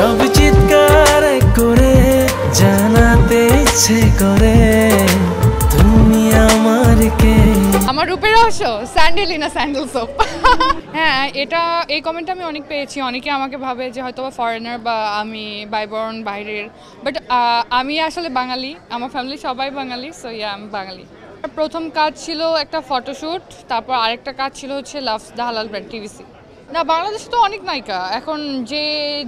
সব চিৎকার করে জানাতে ইচ্ছে করে তুমি আমার কে। আমার রূপের রহস্য স্যান্ডেলিনা স্যান্ডেল সোপ। হ্যাঁ, এই কমেন্ট আমি অনেক পেয়েছি। অনেকে আমাকে ভাবে যে হয়তো বা ফরেনার বা আমি বাইবর্ন বাইরের, বাট আমি আসলে বাঙালি, আমার ফ্যামিলি সবাই বাঙালি, সো আমি বাঙালি। প্রথম কাজ ছিল একটা ফটোশ্যুট, তারপর আরেকটা কাজ ছিল হচ্ছে লাভস দ্য হালাল ব্র্যান্ড টিভিসি। না, বাংলাদেশে তো অনেক নায়িকা এখন যে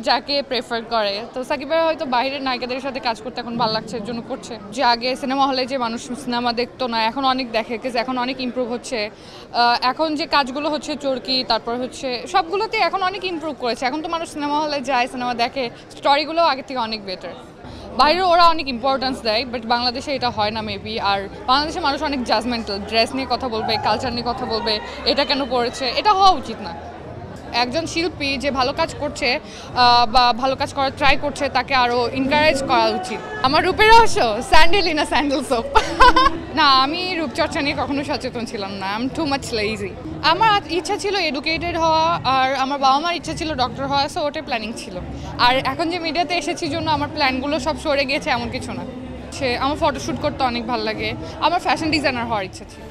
যাকে প্রেফার করে, তো সাকিব ভাই হয়তো বাইরের নায়িকাদের সাথে কাজ করতে এখন ভালো লাগছে, এর জন্য করছে। যে আগে সিনেমা হলে যে মানুষ সিনেমা দেখতো না, এখন অনেক দেখে, এখন অনেক ইমপ্রুভ হচ্ছে। এখন যে কাজগুলো হচ্ছে চরকি, তারপর হচ্ছে সবগুলোতে এখন অনেক ইমপ্রুভ করেছে। এখন তো মানুষ সিনেমা হলে যায়, সিনেমা দেখে, স্টোরিগুলো আগে থেকে অনেক বেটার। বাইরে ওরা অনেক ইম্পর্টেন্স দেয়, বাট বাংলাদেশে এটা হয় না মেবি। আর বাংলাদেশে মানুষ অনেক জাজমেন্টাল, ড্রেস নিয়ে কথা বলবে, কালচার নিয়ে কথা বলবে, এটা কেন পড়েছে, এটা হওয়া উচিত না। একজন শিল্পী যে ভালো কাজ করছে বা ভালো কাজ করার ট্রাই করছে, তাকে আরও এনকারেজ করা উচিত। আমার রূপের রহস্য স্যান্ডেলিনা স্যান্ডেল সোপ। না, আমি রূপচর্চা নিয়ে কখনো সচেতন ছিলাম না। I am too much lazy. আমার ইচ্ছা ছিল এডুকেটেড হওয়া, আর আমার বাবা মার ইচ্ছা ছিল ডক্টর হওয়া, সো ওটাই প্ল্যানিং ছিল। আর এখন যে মিডিয়াতে এসেছি জন্য আমার প্ল্যানগুলো সব সরে গিয়েছে এমন কিছু না। আমার ফটোশ্যুট করতে অনেক ভালো লাগে, আমার ফ্যাশন ডিজাইনার হওয়ার ইচ্ছা ছিল।